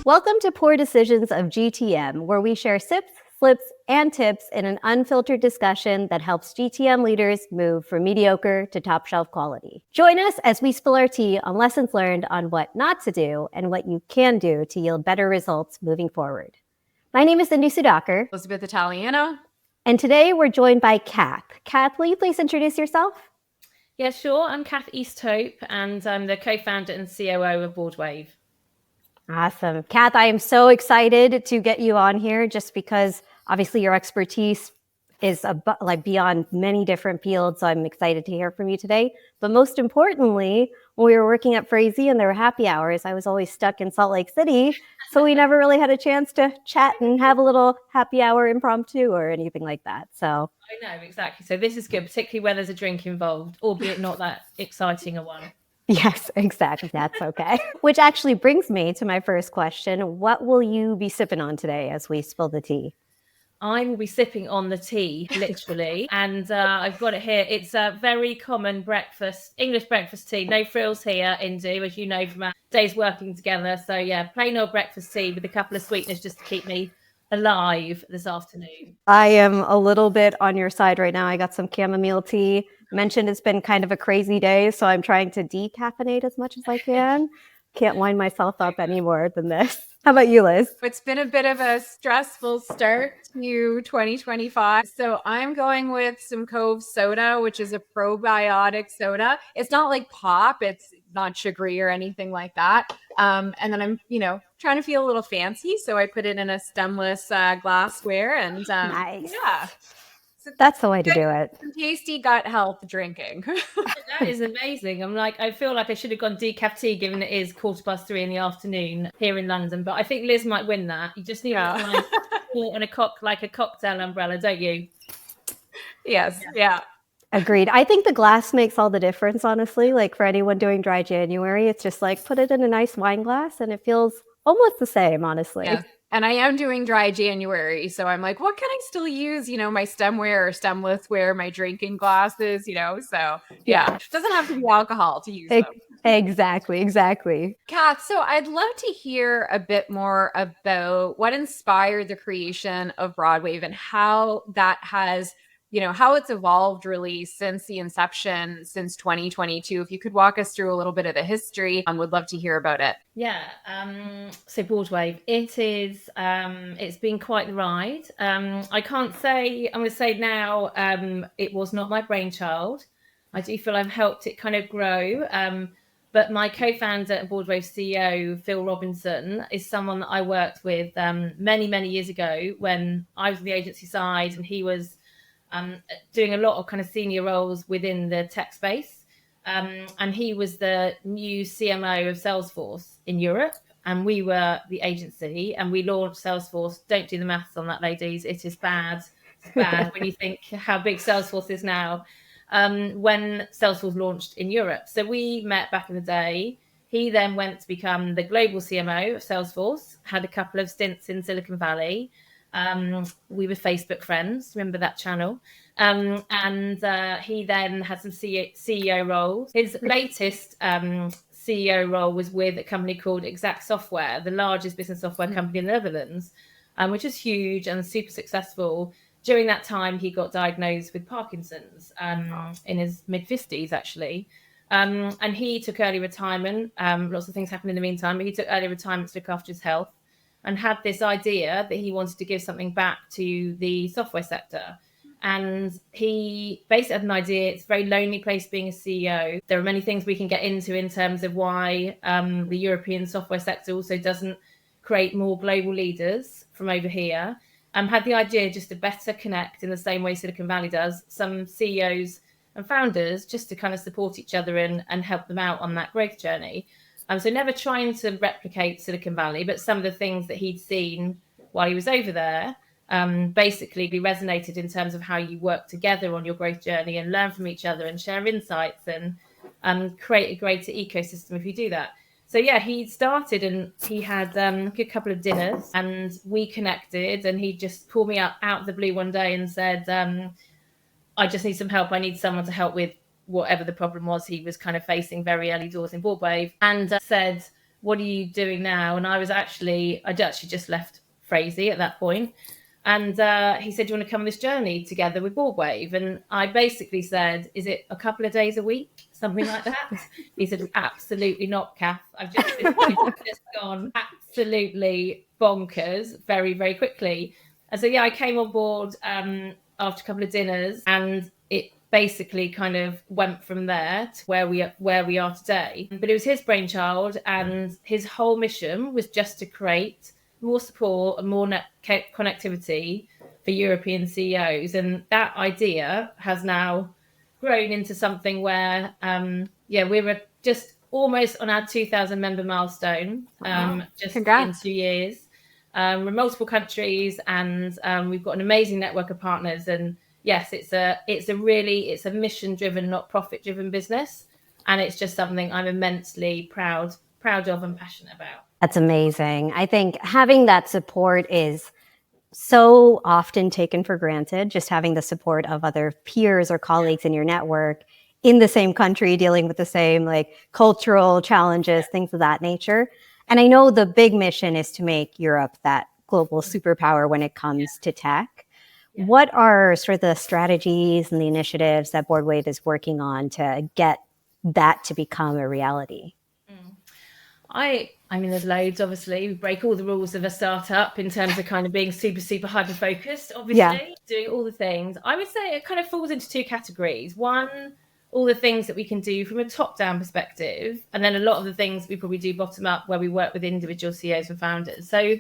Welcome to Pour Decisions of GTM, where we share sips, slips, and tips in an unfiltered discussion that helps GTM leaders move from mediocre to top shelf quality. Join us as we spill our tea on lessons learned on what not to do and what you can do to yield better results moving forward. My name is Indu Sudhakar. Elizabeth Italiano. And today we're joined by Kath. Kath, will you please introduce yourself? Yeah, sure. I'm Kath Easthope, and I'm the co-founder and COO of BoardWave. Awesome. Kath, I am so excited to get you on here just because obviously your expertise is beyond many different fields. So I'm excited to hear from you today. But most importantly, when we were working at Frazee and there were happy hours, I was always stuck in Salt Lake City. So we never really had a chance to chat and have a little happy hour impromptu or anything like that. So I know, exactly. So this is good, particularly where there's a drink involved, albeit not that exciting a one. Yes, exactly. That's okay. Which actually brings me to my first question. What will you be sipping on today as we spill the tea? I will be sipping on the tea, literally. And I've got it here. It's a very common breakfast, English breakfast tea. No frills here, Indu, as you know from our days working together. So yeah, plain old breakfast tea with a couple of sweeteners just to keep me alive this afternoon. I am a little bit on your side right now. I got some chamomile tea. Mentioned it's been kind of a crazy day, so I'm trying to decaffeinate as much as I can. Can't wind myself up any more than this. How about you, Liz? It's been a bit of a stressful start to 2025. So I'm going with some Cove soda, which is a probiotic soda. It's not like pop. It's not sugary or anything like that. And then I'm, trying to feel a little fancy. So I put it in a stemless glassware and nice. Yeah. So that's the way to do it. Tasty gut health drinking. That is amazing. I feel like I should have gone decaf tea, given it is 3:15 in the afternoon here in London. But I think Liz might win that. You just need to on a cocktail umbrella, don't you? Yes. Yeah. Agreed. I think the glass makes all the difference, honestly. Like for anyone doing dry January, it's just like put it in a nice wine glass and it feels almost the same, honestly. Yeah. And I am doing dry January. So I'm like, what can I still use? My stemware or stemlessware, my drinking glasses, So yeah, it doesn't have to be alcohol to use them. Exactly. Kath, so I'd love to hear a bit more about what inspired the creation of BoardWave and how that has how it's evolved really since the inception, since 2022. If you could walk us through a little bit of the history, I would love to hear about it. Yeah. So BoardWave, it's been quite the ride. I'm going to say now, it was not my brainchild. I do feel I've helped it kind of grow. But my co-founder and BoardWave CEO, Phil Robinson, is someone that I worked with many, many years ago when I was on the agency side and he was doing a lot of kind of senior roles within the tech space. And he was the new CMO of Salesforce in Europe. And we were the agency and we launched Salesforce. Don't do the maths on that, ladies. It is bad. It's bad when you think how big Salesforce is now. When Salesforce launched in Europe. So we met back in the day. He then went to become the global CMO of Salesforce, had a couple of stints in Silicon Valley. We were Facebook friends, remember that channel? And he then had some CEO roles. His latest CEO role was with a company called Exact Software, the largest business software company in the Netherlands, which is huge and super successful. During that time, he got diagnosed with Parkinson's in his mid-50s, actually. And he took early retirement. Lots of things happened in the meantime, but he took early retirement to look after his health and had this idea that he wanted to give something back to the software sector. And he basically had an idea. It's a very lonely place being a CEO. There are many things we can get into in terms of why the European software sector also doesn't create more global leaders from over here. Had the idea just to better connect in the same way Silicon Valley does, some CEOs and founders just to kind of support each other and help them out on that growth journey. So never trying to replicate Silicon Valley, but some of the things that he'd seen while he was over there basically resonated in terms of how you work together on your growth journey and learn from each other and share insights and create a greater ecosystem if you do that. So yeah, he started and he had a couple of dinners and we connected and he just called me out of the blue one day and said, I just need some help. I need someone to help with whatever the problem was he was kind of facing very early doors in BoardWave, and said, what are you doing now? And I'd actually just left Phrasey at that point. And he said, do you want to come on this journey together with BoardWave? And I basically said, is it a couple of days a week? Something like that. He said, absolutely not, Kath. I've just gone absolutely bonkers very, very quickly. And so, yeah, I came on board after a couple of dinners, and it basically kind of went from there to where we are today. But it was his brainchild, and his whole mission was just to create more support and more connectivity for European CEOs. And that idea has now grown into something where, we were just almost on our 2,000 member milestone, just Congrats. in 2 years. We're in multiple countries, and we've got an amazing network of partners. And yes, it's a mission-driven, not profit-driven business. And it's just something I'm immensely proud of and passionate about. That's amazing. I think having that support is so often taken for granted, just having the support of other peers or colleagues in your network in the same country, dealing with the same cultural challenges, things of that nature. And I know the big mission is to make Europe that global superpower when it comes to tech. Yeah. What are sort of the strategies and the initiatives that BoardWave is working on to get that to become a reality? I mean, there's loads, obviously. We break all the rules of a startup in terms of kind of being super, super hyper-focused, obviously, doing all the things. I would say it kind of falls into two categories. One, all the things that we can do from a top-down perspective, and then a lot of the things we probably do bottom-up, where we work with individual CEOs and founders. So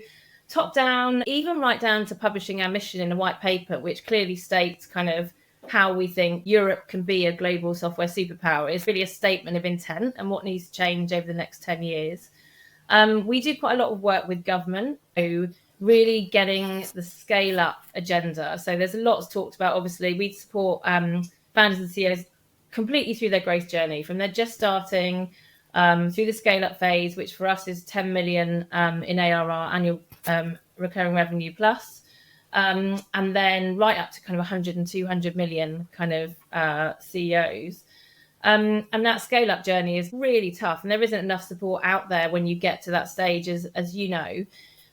top-down, even right down to publishing our mission in a white paper, which clearly states kind of how we think Europe can be a global software superpower, is really a statement of intent and what needs to change over the next 10 years. We do quite a lot of work with government, so really getting the scale up agenda. So there's a lot talked about. Obviously, we support founders and CEOs completely through their growth journey, from they're just starting through the scale up phase, which for us is 10 million in ARR, annual recurring revenue plus. And then right up to kind of 100 and 200 million kind of CEOs. And that scale up journey is really tough, and there isn't enough support out there when you get to that stage, as you know.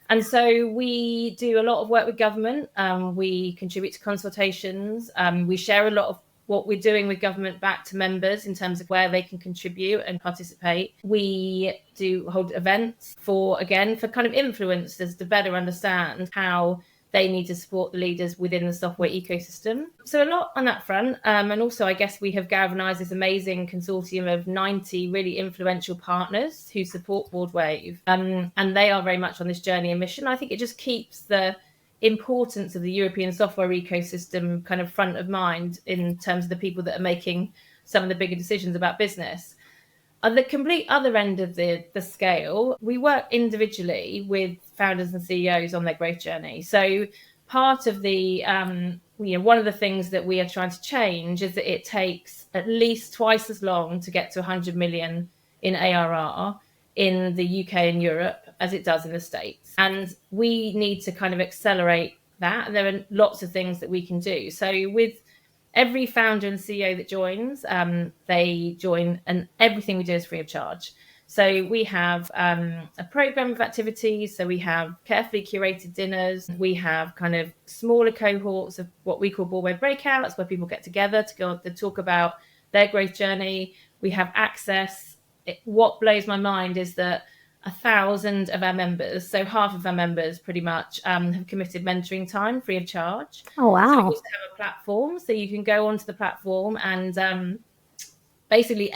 And so we do a lot of work with government. We contribute to consultations. We share a lot of what we're doing with government back to members in terms of where they can contribute and participate. We do hold events for kind of influencers to better understand how they need to support the leaders within the software ecosystem. So a lot on that front. And also, I guess we have galvanized this amazing consortium of 90 really influential partners who support BoardWave. And they are very much on this journey and mission. I think it just keeps the importance of the European software ecosystem kind of front of mind in terms of the people that are making some of the bigger decisions about business. At the complete other end of the scale, we work individually with founders and CEOs on their growth journey. So part of the, one of the things that we are trying to change is that it takes at least twice as long to get to 100 million in ARR in the UK and Europe as it does in the States. And we need to kind of accelerate that. And there are lots of things that we can do. So with every founder and CEO that joins, they join, and everything we do is free of charge. So we have a program of activities. So we have carefully curated dinners. We have kind of smaller cohorts of what we call BoardWave breakouts, where people get together to talk about their growth journey. We have access. What blows my mind is that 1,000 of our members, so half of our members pretty much, have committed mentoring time free of charge. Oh, wow. So we also have a platform, so you can go onto the platform and basically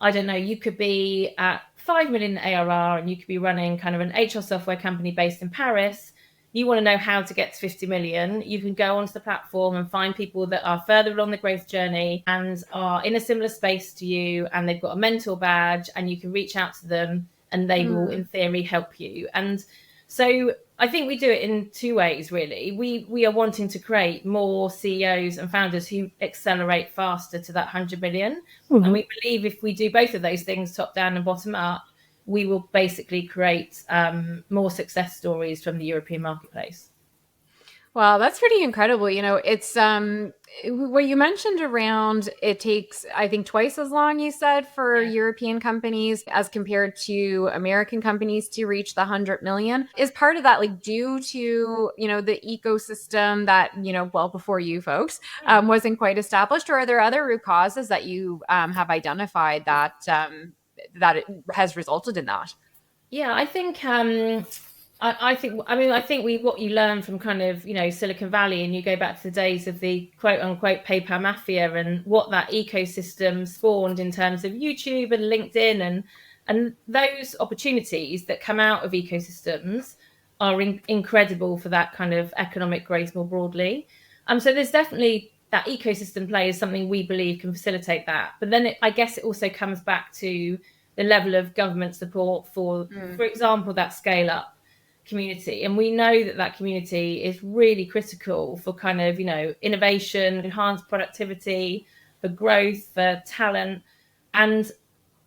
you could be at 5 million ARR and you could be running kind of an HR software company based in Paris. You want to know how to get to 50 million, you can go onto the platform and find people that are further along the growth journey and are in a similar space to you, and they've got a mentor badge, and you can reach out to them and they will, in theory, help you. And so I think we do it in two ways, really. We are wanting to create more CEOs and founders who accelerate faster to that 100 million. Mm-hmm. And we believe if we do both of those things, top down and bottom up, we will basically create more success stories from the European marketplace. Wow, that's pretty incredible. It's what you mentioned around it takes, I think, twice as long, you said, for European companies as compared to American companies to reach the 100 million. Is part of that like due to, the ecosystem that, well, before you folks wasn't quite established, or are there other root causes that you have identified that that it has resulted in that? Yeah, I think I think what you learn from kind of, Silicon Valley, and you go back to the days of the quote unquote PayPal mafia and what that ecosystem spawned in terms of YouTube and LinkedIn, and those opportunities that come out of ecosystems are incredible for that kind of economic growth more broadly. So there's definitely that ecosystem play is something we believe can facilitate that. But then I guess it also comes back to the level of government support for example, that scale up community. And we know that community is really critical for kind of, innovation, enhanced productivity, for growth, for talent. And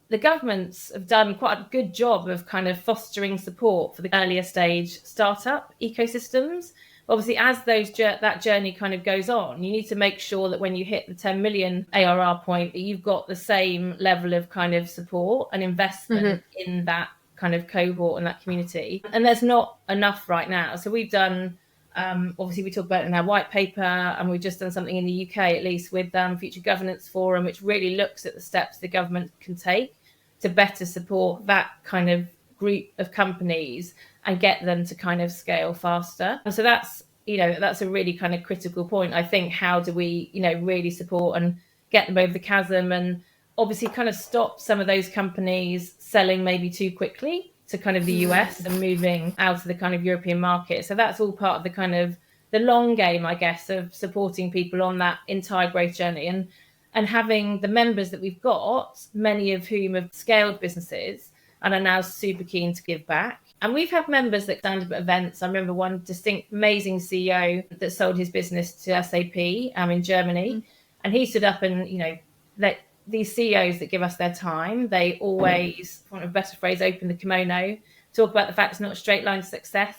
the governments have done quite a good job of kind of fostering support for the earlier stage startup ecosystems. Obviously, as that journey kind of goes on, you need to make sure that when you hit the 10 million ARR point, that you've got the same level of kind of support and investment in that kind of cohort and that community. And there's not enough right now. So we've done, obviously we talk about it in our white paper, and we've just done something in the UK at least with Future Governance Forum, which really looks at the steps the government can take to better support that kind of group of companies and get them to kind of scale faster. And so that's a really kind of critical point. I think, how do we, really support and get them over the chasm, and obviously kind of stop some of those companies selling maybe too quickly to kind of the US and moving out of the kind of European market. So that's all part of the kind of the long game, I guess, of supporting people on that entire growth journey, and having the members that we've got, many of whom have scaled businesses and are now super keen to give back. And we've had members that stand up at events. I remember one distinct, amazing CEO that sold his business to SAP in Germany. And he stood up and, that these CEOs that give us their time, they always, for want of a better phrase, open the kimono, talk about the fact it's not a straight line to success.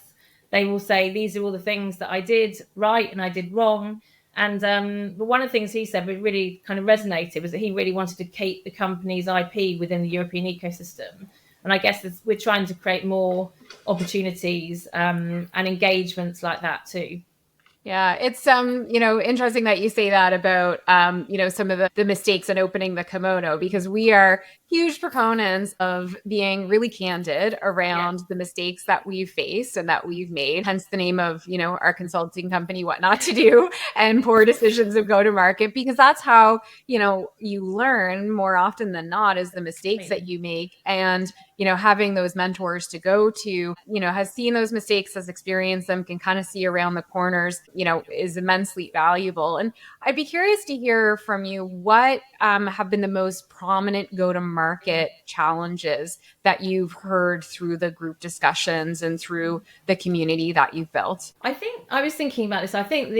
They will say, these are all the things that I did right and I did wrong. And but one of the things he said that really kind of resonated was that he really wanted to keep the company's IP within the European ecosystem. And I guess we're trying to create more opportunities and engagements like that too. Yeah, it's interesting that you say that about some of the mistakes and opening the kimono, because we are huge proponents of being really candid around the mistakes that we've faced and that we've made. Hence the name of our consulting company, What Not to Do, and Pour Decisions of Go-to-Market, because that's how you learn more often than not, is the mistakes that you make. And having those mentors to go to, has seen those mistakes, has experienced them, can kind of see around the corners, is immensely valuable. And I'd be curious to hear from you, what have been the most prominent go-to-market challenges that you've heard through the group discussions and through the community that you've built? I think I was thinking about this. I think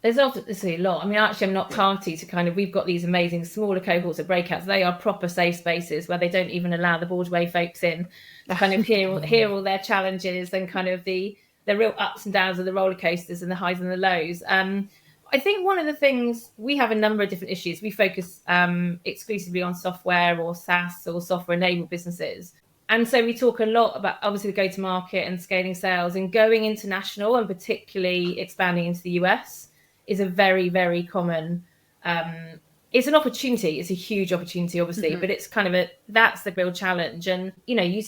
there's obviously a lot. I mean, actually, I'm not party to kind of, we've got these amazing smaller cohorts of breakouts. They are proper safe spaces where they don't even allow the BoardWave folks in to kind of hear all their challenges and kind of the real ups and downs of the roller coasters and the highs and the lows. I think one of the things, we have a number of different issues. We focus exclusively on software or SaaS or software enabled businesses. And so we talk a lot about, obviously, the go-to-market and scaling sales, and going international, and particularly expanding into the US is a very, very common, it's an opportunity. It's a huge opportunity, obviously, but it's kind of that's the real challenge. And,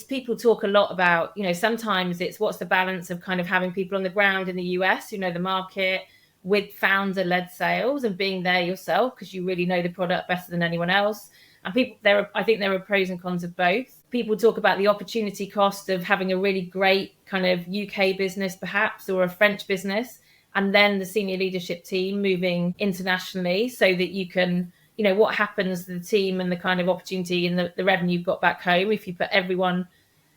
people talk a lot about, sometimes it's what's the balance of kind of having people on the ground in the US, the market, with founder-led sales and being there yourself because you really know the product better than anyone else. And I think there are pros and cons of both. People talk about the opportunity cost of having a really great kind of UK business, perhaps, or a French business, and then the senior leadership team moving internationally so that you can, what happens to the team and the kind of opportunity and the revenue you've got back home if you put everyone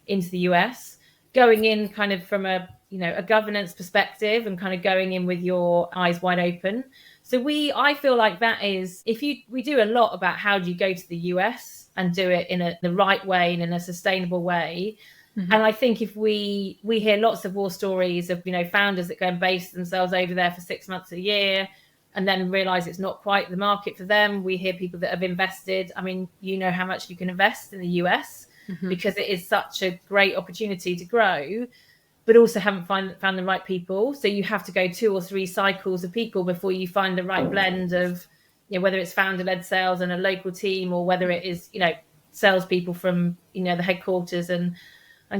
into the US, going in kind of from a governance perspective and kind of going in with your eyes wide open. So I feel like that is, we do a lot about how do you go to the US and do it in the right way and in a sustainable way. And I think if we hear lots of war stories of, founders that go and base themselves over there for 6 months, a year, and then realize it's not quite the market for them. We hear people that have invested. I mean, how much you can invest in the US because it is such a great opportunity to grow, but also haven't found the right people. So you have to go 2 or 3 cycles of people before you find the right blend of, whether it's founder-led sales and a local team, or whether it is, salespeople from, the headquarters and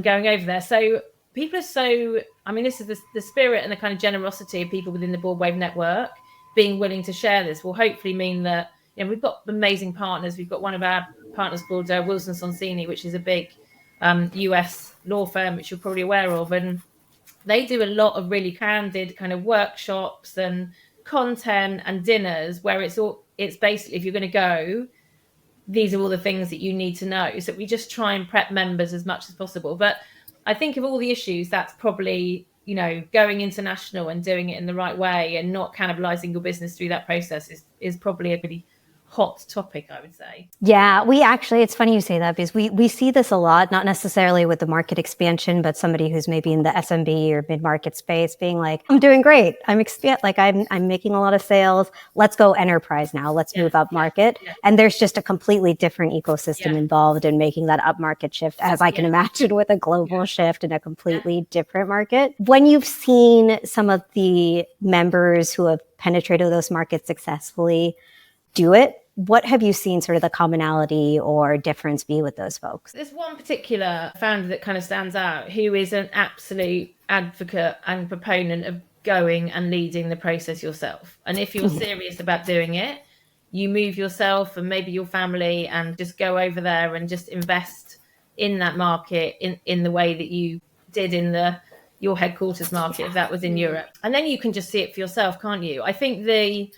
going over there. So people are so, this is the spirit and the kind of generosity of people within the BoardWave network being willing to share this will hopefully mean that, we've got amazing partners. We've got one of our partners called Wilson Sonsini, which is a big US law firm, which you're probably aware of. And they do a lot of really candid kind of workshops and content and dinners where it's basically, if you're going to go, these are all the things that you need to know. So we just try and prep members as much as possible. But I think of all the issues, that's probably, going international and doing it in the right way and not cannibalizing your business through that process is probably a really hot topic, I would say. Yeah, it's funny you say that, because we see this a lot, not necessarily with the market expansion, but somebody who's maybe in the SMB or mid-market space being like, I'm doing great. I'm making a lot of sales. Let's go enterprise now. Let's move up market. Yeah. And there's just a completely different ecosystem involved in making that up market shift, as I can imagine with a global shift in a completely different market. When you've seen some of the members who have penetrated those markets successfully do it, what have you seen sort of the commonality or difference be with those folks? There's one particular founder that kind of stands out, who is an absolute advocate and proponent of going and leading the process yourself. And if you're serious about doing it, you move yourself and maybe your family and just go over there and just invest in that market in the way that you did in your headquarters market, if that was in Europe. And then you can just see it for yourself, can't you? I think the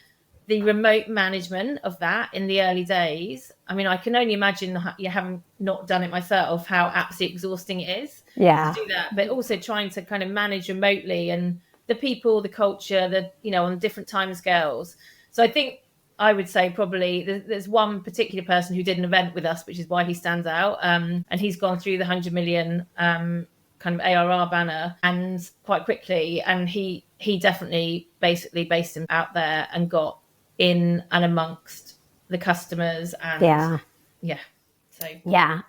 remote management of that in the early days, I can only imagine, you haven't not done it myself, how absolutely exhausting it is to do that. But also trying to kind of manage remotely, and the people, the culture, on different time scales. So I think I would say probably there's one particular person who did an event with us, which is why he stands out. And he's gone through the 100 million kind of ARR banner and quite quickly. And he definitely basically based him out there and got in and amongst the customers. And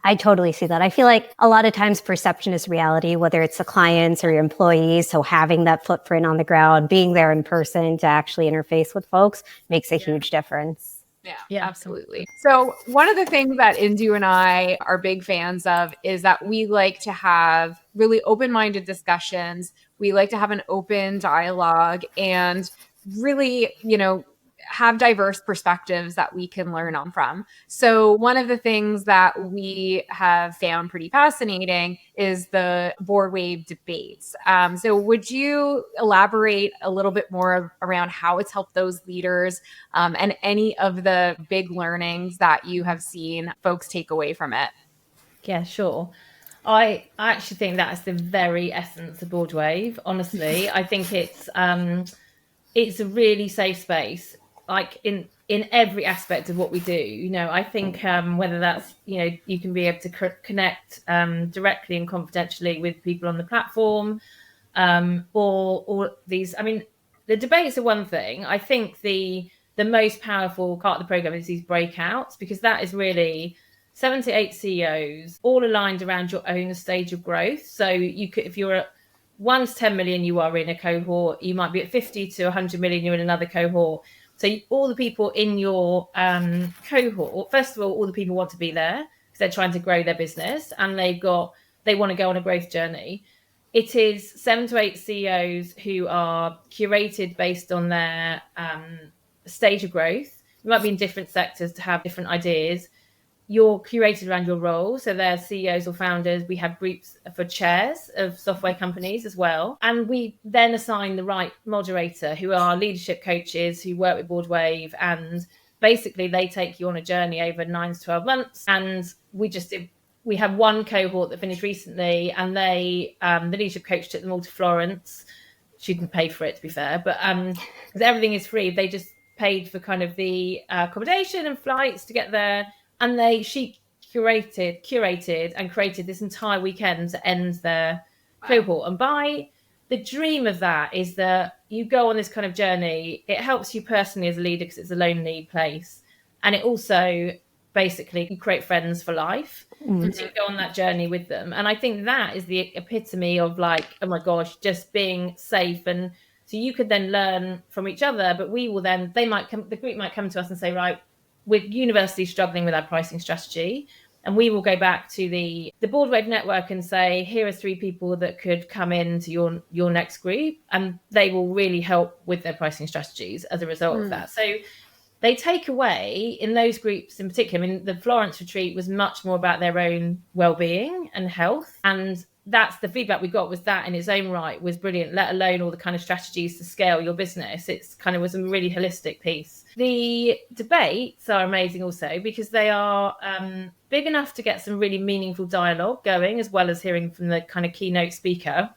I totally see that. I feel like a lot of times perception is reality, whether it's the clients or your employees. So having that footprint on the ground, being there in person to actually interface with folks makes a huge difference. Yeah, absolutely. So one of the things that Indu and I are big fans of is that we like to have really open-minded discussions. We like to have an open dialogue and really, have diverse perspectives that we can learn from. So one of the things that we have found pretty fascinating is the BoardWave debates. So would you elaborate a little bit more around how it's helped those leaders and any of the big learnings that you have seen folks take away from it? Yeah, sure. I actually think that's the very essence of BoardWave. Honestly, I think it's a really safe space, like in every aspect of what we do. I think whether that's, you can be able to connect directly and confidentially with people on the platform, or these, the debates are one thing. I think the most powerful part of the program is these breakouts, because that is really 7 to 8 CEOs all aligned around your own stage of growth. So you could, if you're at 1 to 10 million, you are in a cohort. You might be at 50 to 100 million, you're in another cohort. So all the people in your cohort, first of all the people want to be there because they're trying to grow their business and they want to go on a growth journey. It is 7 to 8 CEOs who are curated based on their stage of growth. You might be in different sectors to have different ideas. You're curated around your role. So they're CEOs or founders. We have groups for chairs of software companies as well. And we then assign the right moderator, who are leadership coaches who work with BoardWave. And basically they take you on a journey over 9 to 12 months. And we have one cohort that finished recently, and the leadership coach took them all to Florence. She didn't pay for it, to be fair, but because everything is free, they just paid for kind of the accommodation and flights to get there. And she curated and created this entire weekend to end their cohort. And by the dream of that is that you go on this kind of journey. It helps you personally as a leader because it's a lonely place. And it also basically you create friends for life. Mm-hmm. So you go on that journey with them. And I think that is the epitome of like, oh my gosh, just being safe. And so you could then learn from each other, but we will then, the group might come to us and say, right, we're university struggling with our pricing strategy. And we will go back to the BoardWave network and say, here are 3 people that could come into your next group. And they will really help with their pricing strategies as a result of that. So they take away in those groups in particular. I mean, the Florence retreat was much more about their own well-being and health. And that's the feedback we got, was that in its own right was brilliant, let alone all the kind of strategies to scale your business. It's kind of was a really holistic piece. The debates are amazing also because they are big enough to get some really meaningful dialogue going, as well as hearing from the kind of keynote speaker,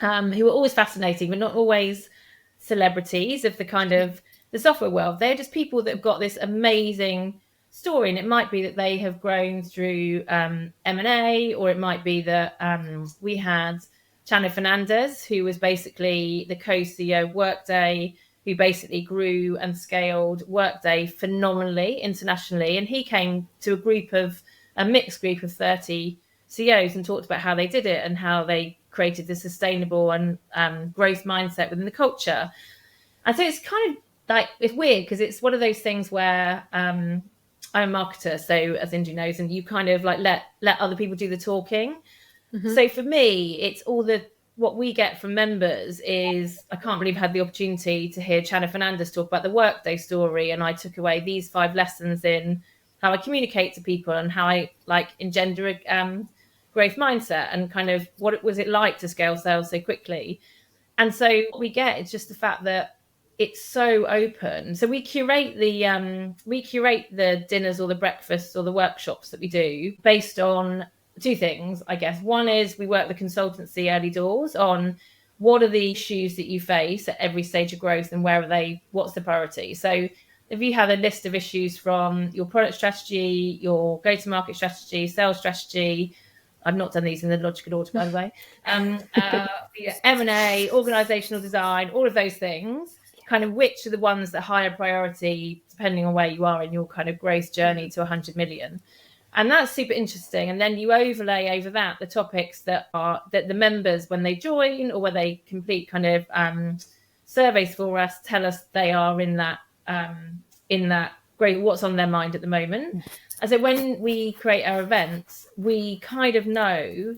who are always fascinating, but not always celebrities of the kind of the software world. They're just people that have got this amazing story, and it might be that they have grown through M&A, or it might be that we had Chano Fernandez, who was basically the co-CEO of Workday, who basically grew and scaled Workday phenomenally internationally, and he came to a mixed group of 30 CEOs and talked about how they did it and how they created this sustainable and growth mindset within the culture. And so it's kind of like, it's weird because it's one of those things where I'm a marketer, so as Indu knows, and you kind of like let other people do the talking. Mm-hmm. So for me, it's what we get from members is, I can't believe I had the opportunity to hear Chano Fernandez talk about the Workday story, and I took away these 5 lessons in how I communicate to people and how I like engender a growth mindset, and kind of what was it like to scale sales so quickly. And so what we get is just the fact that it's so open. So we curate the dinners or the breakfasts or the workshops that we do based on 2 things, I guess. One is we work the consultancy early doors on what are the issues that you face at every stage of growth and where are they, what's the priority. So if you have a list of issues from your product strategy, your go-to-market strategy, sales strategy, I've not done these in the logical order, by the way, M&A, organizational design, all of those things, kind of which are the ones that higher priority depending on where you are in your kind of growth journey to 100 million. And that's super interesting. And then you overlay over that the topics that the members, when they join or when they complete kind of surveys for us, tell us they are in that great, what's on their mind at the moment. And so when we create our events, we kind of know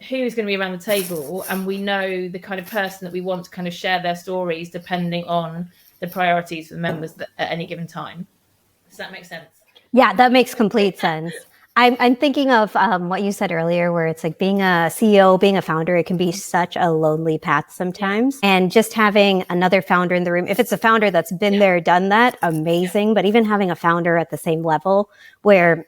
who's going to be around the table, and we know the kind of person that we want to kind of share their stories depending on the priorities for the members at any given time. Does that make sense? Yeah, that makes complete sense. I'm thinking of what you said earlier, where it's like being a CEO, being a founder, it can be such a lonely path sometimes. And just having another founder in the room, if it's a founder that's been there, done that, amazing. But even having a founder at the same level, where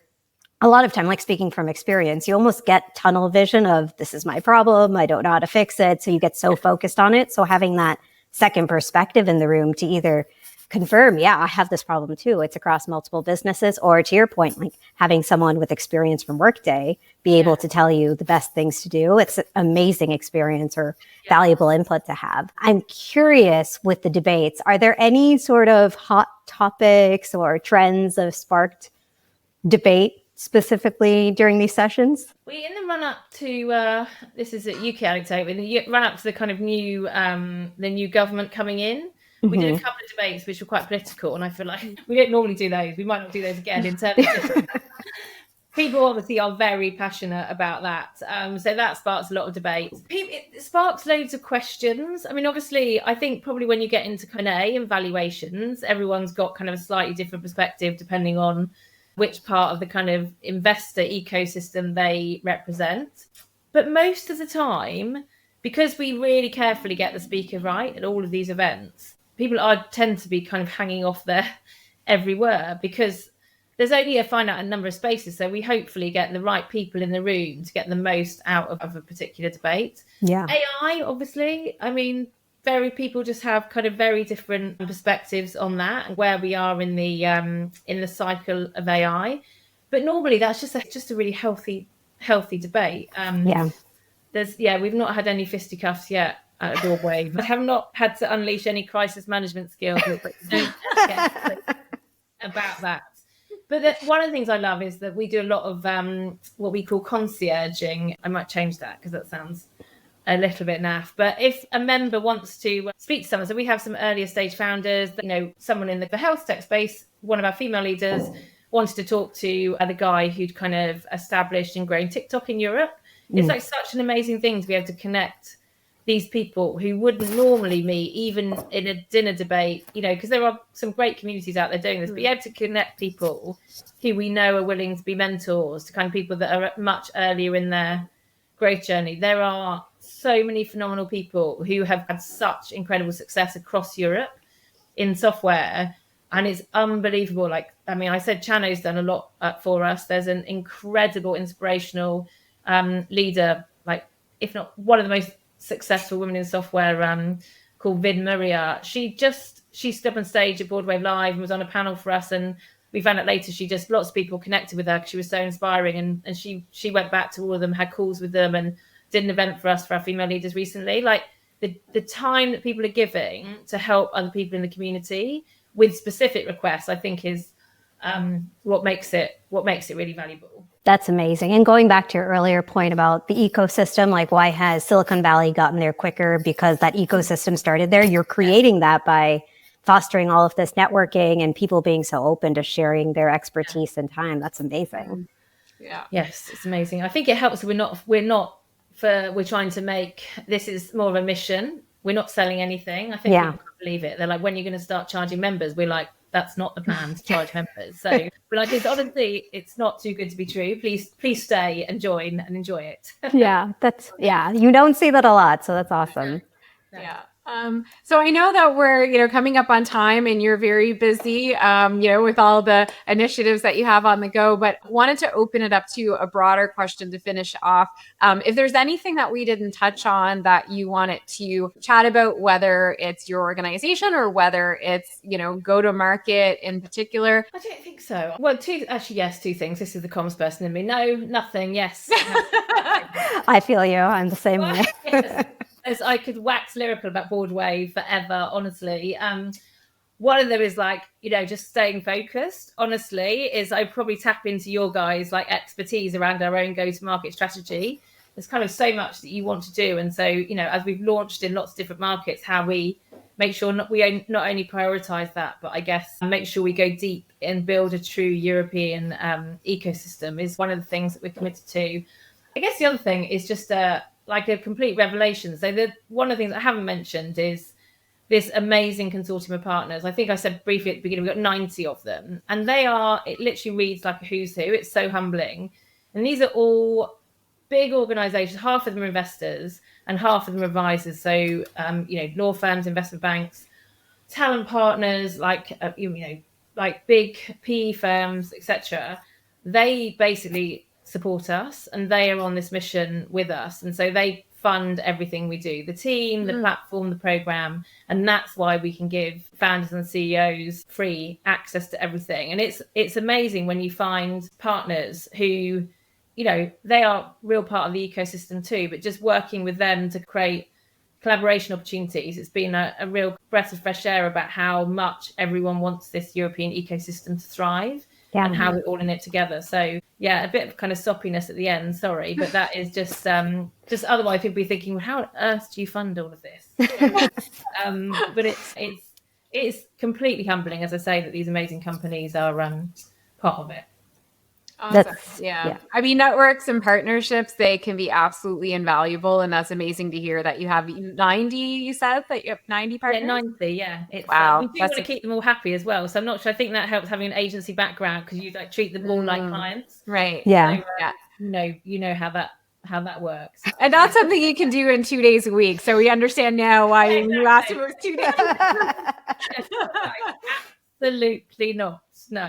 a lot of time, like speaking from experience, you almost get tunnel vision of, this is my problem, I don't know how to fix it. So you get so focused on it. So having that second perspective in the room to either confirm, yeah, I have this problem too, it's across multiple businesses, or to your point, like having someone with experience from Workday be able to tell you the best things to do. It's an amazing experience or valuable input to have. I'm curious with the debates, are there any sort of hot topics or trends that have sparked debate specifically during these sessions? We, in the run up to this is a UK anecdote, in the run up to the kind of new the new government coming in, we did a couple of debates which were quite political, and I feel like we don't normally do those. We might not do those again in terms of people obviously are very passionate about that. So that sparks a lot of debate. It sparks loads of questions. I mean, obviously, I think probably when you get into Q&A and valuations, everyone's got kind of a slightly different perspective depending on which part of the kind of investor ecosystem they represent. But most of the time, because we really carefully get the speaker right at all of these events, people tend to be kind of hanging off their every word, because there's only a finite number of spaces. So we hopefully get the right people in the room to get the most out of a particular debate. Yeah. AI, obviously, I mean, people just have kind of very different perspectives on that and where we are in the cycle of AI. but normally that's just a really healthy debate. We've not had any fisticuffs yet at BoardWave. I have not had to unleash any crisis management skills about that. But one of the things I love is that we do a lot of what we call concierging. I might change that because that sounds a little bit naff. But if a member wants to speak to someone, so we have some earlier stage founders, someone in the health tech space, one of our female leaders wanted to talk to the guy who'd kind of established and grown TikTok in Europe. It's like such an amazing thing to be able to connect these people who wouldn't normally meet, even in a dinner debate, because there are some great communities out there doing this, but be able to connect people who we know are willing to be mentors to kind of people that are much earlier in their growth journey. There are so many phenomenal people who have had such incredible success across Europe in software. And it's unbelievable. I said Chano's done a lot for us. There's an incredible, inspirational leader, if not one of the most successful women in software, called Vid Maria. She stood up on stage at BoardWave Live and was on a panel for us, and we found out later lots of people connected with her because she was so inspiring, and she went back to all of them, had calls with them, and did an event for us for our female leaders recently. The time that people are giving to help other people in the community with specific requests, I think is what makes it really valuable. That's amazing. And going back to your earlier point about the ecosystem, why has Silicon Valley gotten there quicker? Because that ecosystem started there. You're creating that by fostering all of this networking and people being so open to sharing their expertise and time. That's amazing. Yeah. Yes, it's amazing. I think it helps. We're trying to make, this is more of a mission. We're not selling anything. I think people can't believe it. They're like, when are you going to start charging members? We're like, that's not the plan, to charge members. So we're like, it's not too good to be true. Please stay and join and enjoy it. You don't see that a lot. So that's awesome. Yeah. So I know that we're, coming up on time and you're very busy, with all the initiatives that you have on the go, but wanted to open it up to a broader question to finish off. If there's anything that we didn't touch on that you wanted to chat about, whether it's your organization or whether it's, go to market in particular. I don't think so. Well, two things. This is the comms person in me. No, nothing. Yes. I feel you. I'm the same way. Yes. As I could wax lyrical about BoardWave forever, honestly. One of them is just staying focused. Honestly, is I probably tap into your guys' expertise around our own go-to-market strategy. There's kind of so much that you want to do, and so as we've launched in lots of different markets, how we make sure we not only prioritize that, but I guess make sure we go deep and build a true European ecosystem is one of the things that we're committed to. I guess the other thing is just a complete revelation. So one of the things I haven't mentioned is this amazing consortium of partners. I think I said briefly at the beginning, we've got 90 of them, and it literally reads like a who's who. It's so humbling. And these are all big organizations. Half of them are investors and half of them are advisors. So, law firms, investment banks, talent partners, big PE firms, etc. They basically support us and they are on this mission with us, and so they fund everything we do, the team, the platform, the program, and that's why we can give founders and CEOs free access to everything. And it's amazing when you find partners who they are real part of the ecosystem too, but just working with them to create collaboration opportunities, it's been a real breath of fresh air about how much everyone wants this European ecosystem to thrive. And how we're all in it together. So a bit of kind of soppiness at the end, sorry, but that is just otherwise people be thinking, well, how on earth do you fund all of this? But it's completely humbling, as I say, that these amazing companies are part of it. Awesome. I mean, networks and partnerships, they can be absolutely invaluable. And that's amazing to hear that you have 90, you said that you have 90 partners? Yeah, 90, yeah. Wow. We do want to keep them all happy as well. So I'm not sure. I think that helps having an agency background because you treat them all like clients. Right. Yeah. So, you know how that works. And that's something you can do in 2 days a week. So we understand now why you asked if it was 2 days. Absolutely not. No.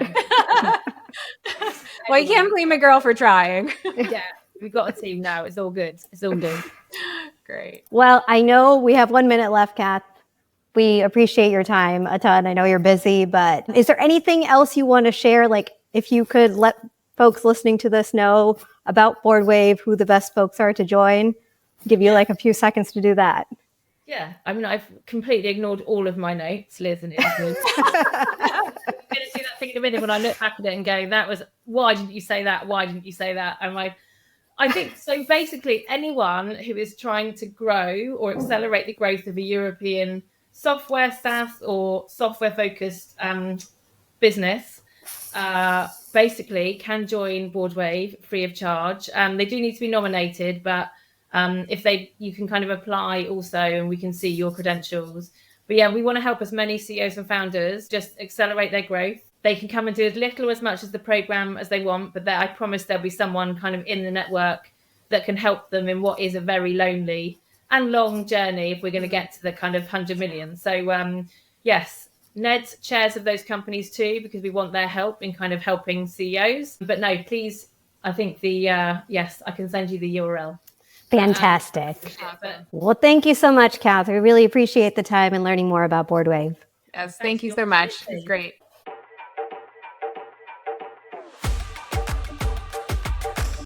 Well, you can't blame a girl for trying. Yeah, we've got a team now. It's all good. Great. Well, I know we have 1 minute left, Kath. We appreciate your time a ton. I know you're busy, but is there anything else you want to share? If you could let folks listening to this know about BoardWave, who the best folks are to join? Give you like a few seconds to do that. Yeah, I mean, I've completely ignored all of my notes, Liz and Indu. I'm going to do that thing in a minute when I look back at it and go, why didn't you say that? Why didn't you say that? And I think so. Basically, anyone who is trying to grow or accelerate the growth of a European software SaaS or software focused business basically can join BoardWave free of charge. They do need to be nominated, but you can kind of apply also, and we can see your credentials. But yeah, we want to help as many CEOs and founders just accelerate their growth. They can come and do as little or as much as the program as they want, but I promise there'll be someone kind of in the network that can help them in what is a very lonely and long journey if we're going to get to the kind of 100 million. So yes, Ned's chairs of those companies too, because we want their help in kind of helping CEOs. But no, please, I think yes, I can send you the URL. Fantastic. Well, thank you so much, Kath. We really appreciate the time and learning more about BoardWave. Yes, thank you so much. It's great.